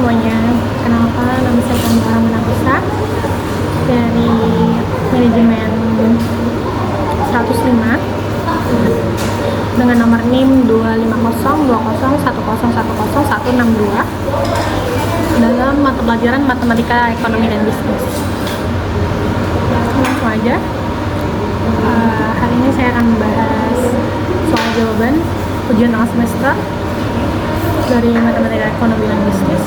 semuanya, kenalkan nama saya Kamila Manapisa dari manajemen 105 dengan nomor NIM 2502010101062 dalam mata pelajaran Matematika, Ekonomi, dan Bisnis. Langsung aja. Hari ini saya akan membahas soal jawaban ujian tengah semester dari Matematika, Ekonomi, dan Bisnis.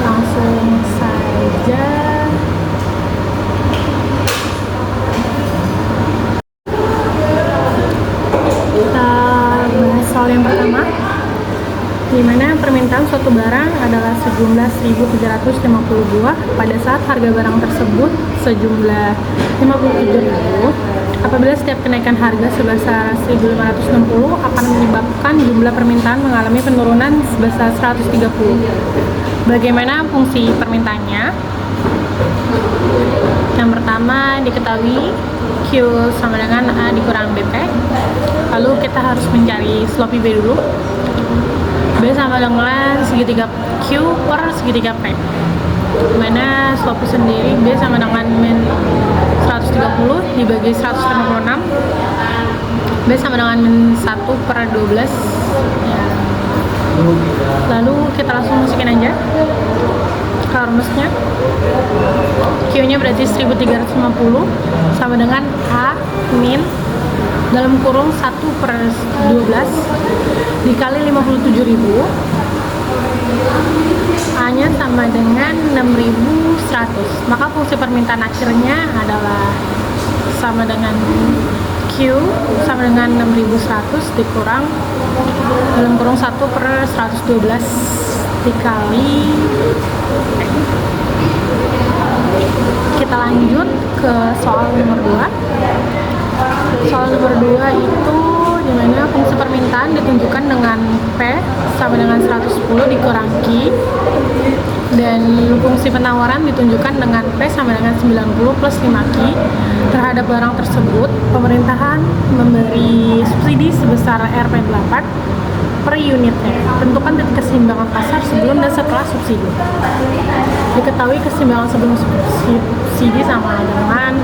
Langsung saja. Kita bahas soal yang pertama, di mana permintaan suatu barang adalah sejumlah 1.350 buah pada saat harga barang tersebut sejumlah 57.000. Apabila setiap kenaikan harga sebesar 1.560 akan menyebabkan jumlah permintaan mengalami penurunan sebesar 130. Bagaimana fungsi permintaannya? Yang pertama, diketahui Q sama dengan A dikurang BP. Lalu kita harus mencari slope B dulu. B sama dengan segitiga Q per segitiga P, dimana slope sendiri B sama dengan min 130 dibagi 156, B sama dengan min 1 per 12 ya. Lalu kita langsung masukin aja ke rumusnya. Q nya berarti 1.350 sama dengan A min dalam kurung 1 per 12 dikali 57.000, A nya sama dengan 6.100. Maka fungsi permintaan akhirnya adalah sama dengan Q sama dengan 6.100 dikurang dalam kurung 1 per 112 dikali P. Kita lanjut ke soal nomor 2. Soal nomor 2 itu dimana fungsi permintaan ditunjukkan dengan P sama dengan 110 dikurang Q, dan fungsi penawaran ditunjukkan dengan P sama dengan 90 plus 5Q. Terhadap barang tersebut, pemerintahan memberi subsidi sebesar Rp8 per unitnya. Tentukan titik keseimbangan pasar sebelum dan setelah subsidi. Diketahui keseimbangan sebelum subsidi sama dengan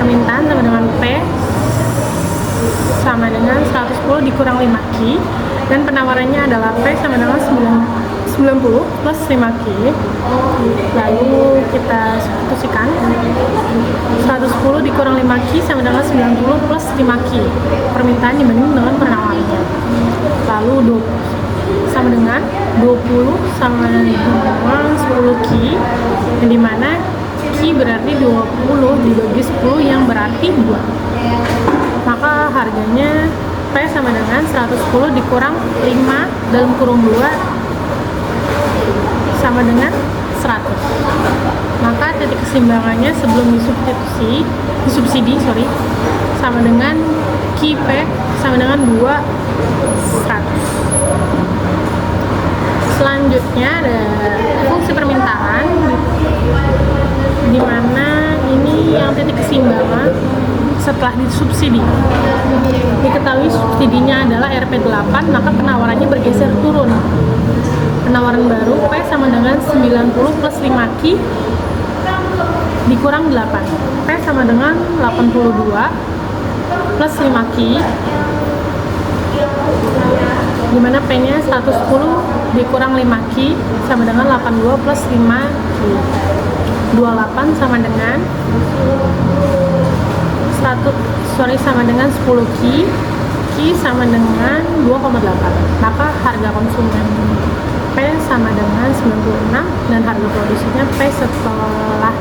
permintaan sama dengan P sama dengan 110 dikurang 5Q, dan penawarannya adalah P sama dengan 90 plus 5Q. Lalu kita substitusikan 110 dikurang 5Q sama dengan 90 plus 5Q, permintaan dibanding dengan penawarannya. Lalu sama dengan 20 sama dengan 10Q, yang dimana Q berarti 20 dibagi 10 yang berarti 2. Maka harganya P sama dengan 110 dikurang 5 dalam kurung 2 sama dengan 100. Maka titik keseimbangannya sebelum disubsidi sama dengan Q P sama dengan 2/100. Selanjutnya ada fungsi permintaan, di mana ini yang titik keseimbangan setelah disubsidi. Diketahui subsidinya adalah Rp8, maka penawarannya bergeser turun. Penawaran baru P sama dengan 90 plus 5Q dikurang 8. P sama dengan 82 plus 5Q, dimana P nya 110 dikurang 5Q sama dengan 82 plus 5Q. 28 sama dengan sama dengan 10Q, Q sama dengan 2,8. Maka harga konsumen P sama dengan 96 dan harga produksinya P setelah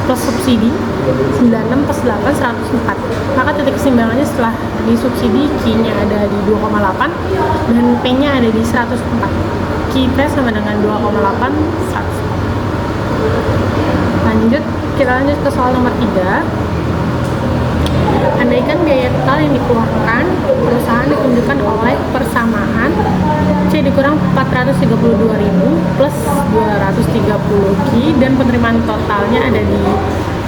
plus subsidi 96 plus 8 104. Maka titik keseimbangannya setelah disubsidi Q nya ada di 2,8 dan P nya ada di 104. Q P sama dengan 2,8 100. Kita lanjut ke soal nomor 3. Andaikan biaya total yang dikeluarkan perusahaan ditunjukkan oleh persamaan C dikurang 432.000 plus 230Q dan penerimaan totalnya ada di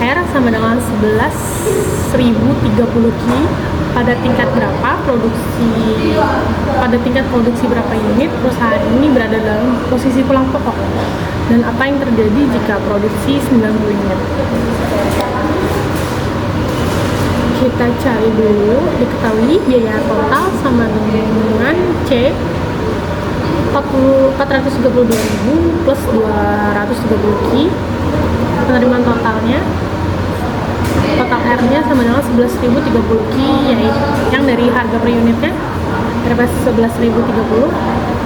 R sama dengan 11.030 Ki. Pada tingkat berapa produksi berapa unit perusahaan ini berada dalam posisi pulang pokok, dan apa yang terjadi jika produksi 90 unit. Kita cari dulu. Diketahui biaya total sama dengan C 432.000 plus 230 Ki. Penerimaan totalnya, total R-nya sama dengan 11.030 Ki, yaitu yang dari harga per unitnya berapa 11.030.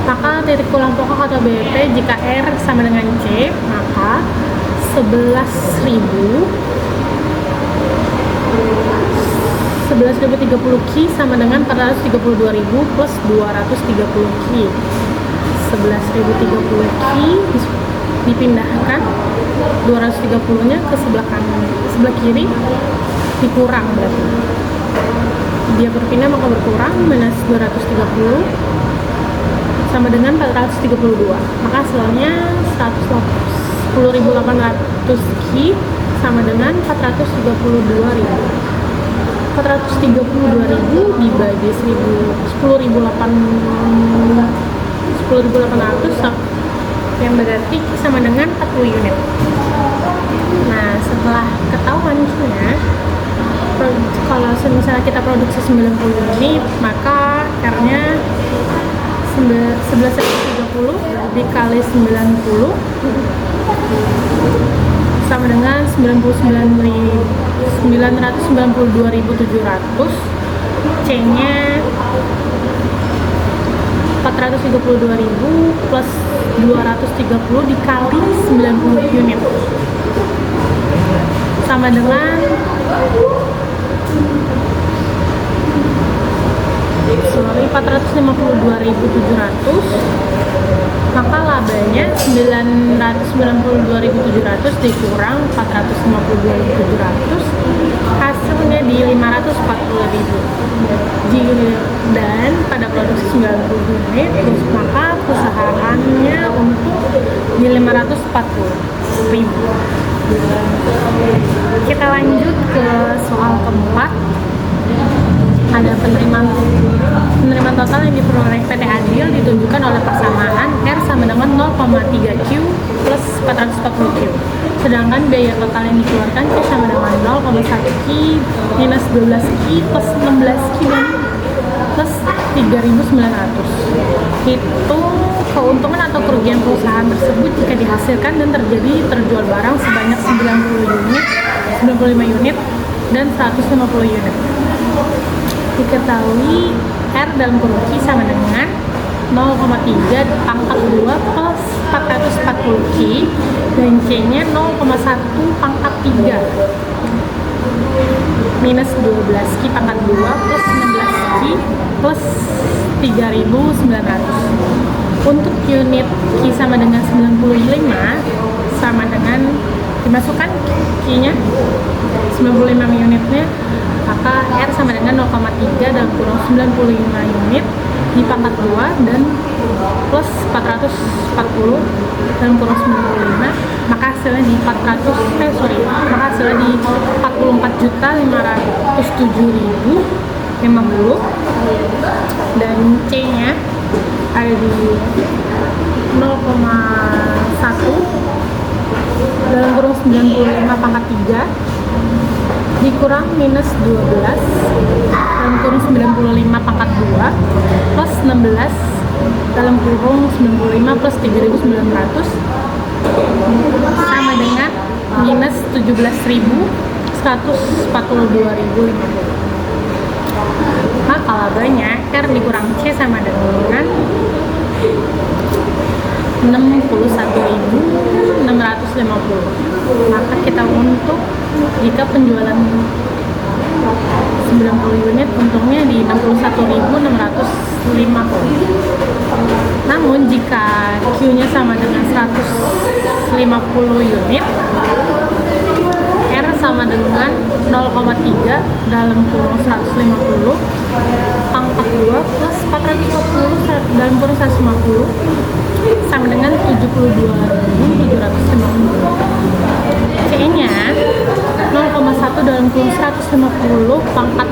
Maka titik pulang pokok atau BEP jika R sama dengan C, maka 11.030 Ki sama dengan 432.000 plus 230 Ki. 11.030 Ki dipindahkan 230 nya ke sebelah kanan, sebelah kiri dikurang, berarti dia berpindah maka berkurang, minus 230 sama dengan 432, maka hasilnya 10.800 Ki sama dengan 432.000 dibagi 10.800 yang berarti sama dengan 40 unit. Nah, setelah ketahuan Q-nya, kalau misalnya kita produksi 90 unit, maka R-nya 11.030 dikali 90 sama dengan 992.700. C-nya 432.000 plus 230 dikali 90 unit sama dengan 452.700. maka labanya 992.700 dikurang 452.700, hasilnya di 540.000. Dan pada produksi 90 unit, terus maka perusahaannya untuk di 540.000. Kita lanjut ke soal keempat. Ada penerimaan total yang diperoleh PT Adil ditunjukkan oleh persamaan R sama dengan 0,3 Q plus 440 Q. Sedangkan biaya total yang dikeluarkan Q sama dengan 0,1 Q minus 12 Q plus 16 Q plus 3.900. Hitung keuntungan atau kerugian perusahaan tersebut jika dihasilkan dan terjual barang sebanyak 95 unit dan 150 unit. Diketahui R dalam kurung Q sama dengan 0,3 pangkat 2 plus 440 Q dan C nya 0,1 pangkat 3 minus 12 Q pangkat 2 plus 16 Q plus 3.900. Untuk unit Q sama dengan 95 sama dengan dimasukkan Q nya 95 unitnya, maka R sama dengan 0,3 dalam kurung 95 unit di pangkat 2 dan plus 440 dalam kurung 95, maka hasilnya di maka hasilnya di 44.507.050 dan C nya ada di 0,1 dalam kurung 95 pangkat 3 dikurang minus 12 dalam kurung 95 pangkat 2 plus 16 dalam kurung 95 plus 3.900 sama dengan minus 17.142.050. Maka labanya R dikurang C sama dengan 61.650. Maka kita untuk jika penjualan 90 unit untungnya di 61.650. Namun jika Q-nya sama dengan 150 unit, R sama dengan 0,3 dalam kurung 150 pangkat 2 plus 440 dalam kurung 150 sama dengan 72.750. C-nya dalam kurung 150 pangkat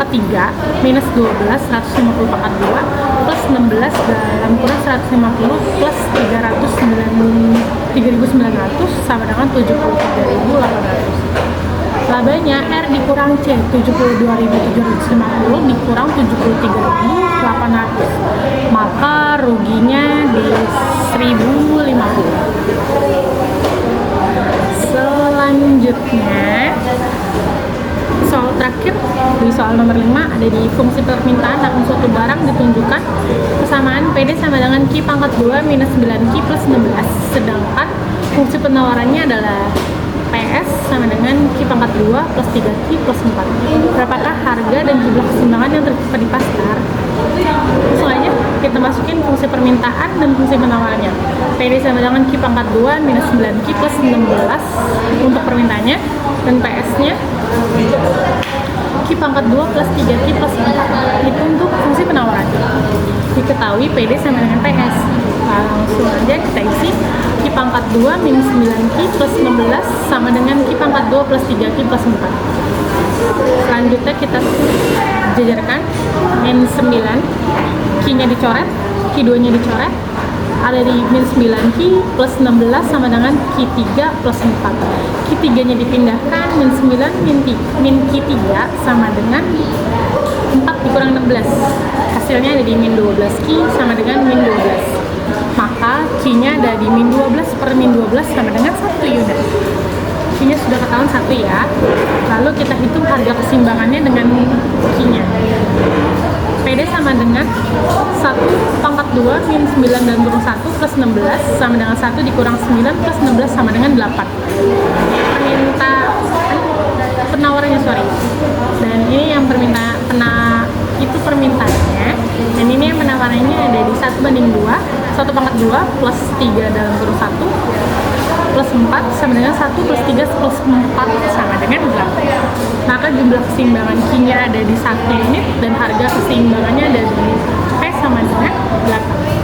3 minus 12 150 pangkat 2 plus 16 dalam kurung 150 plus 3.900 sama dengan 73.800. Labanya R dikurang C 72.750 dikurang 73.800, maka ruginya di 1.050. Selanjutnya soal terakhir di soal nomor 5 ada di fungsi permintaan akan suatu barang ditunjukkan kesamaan PD sama dengan Q pangkat 2 minus 9Q plus 16, sedangkan fungsi penawarannya adalah PS sama dengan Q pangkat 2 plus 3Q plus 4. Berapakah harga dan jumlah keseimbangan yang terdapat di pasar? Langsung aja kita masukin fungsi permintaan dan fungsi penawarannya. PD sama dengan Q pangkat 2 minus 9Q plus 16 untuk permintaannya, dan PS-nya Q pangkat 2 plus 3Q plus 4. Itu untuk fungsi penawaran. Diketahui PD sama dengan PS. Nah, langsung aja kita isi Q pangkat 2 minus 9Q plus 16 sama dengan Q pangkat 2 plus 3Q plus 4. Selanjutnya kita jajarkan min 9, Q-nya dicoret, Q2 nya dicoret, ada di min 9Q plus 16 sama dengan Q3 plus 4. Q3 nya dipindahkan, min 9 min Q3 sama dengan 4 dikurang 16, hasilnya ada di min 12Q sama dengan min 12, maka Q-nya ada di min 12 per min 12 sama dengan 1 unit. Q-nya sudah ketahuan 1 ya. Lalu kita hitung harga keseimbangannya dengan Q-nya. PD sama dengan 1 pangkat 2 min 9 dan kurung 1 plus 16 sama dengan 1 dikurang 9 plus 16 sama dengan 8. Penawarannya dan ini yang itu permintaannya, dan ini yang penawarannya ada di 1 banding 2, 1 pangkat 2 plus 3 dalam kurung 1 plus 4 sama dengan 1 plus 3 plus 4 sama dengan 8. Maka jumlah keseimbangan Q-nya ada di 1 unit dan harga keseimbangannya ada di P sama dengan 8.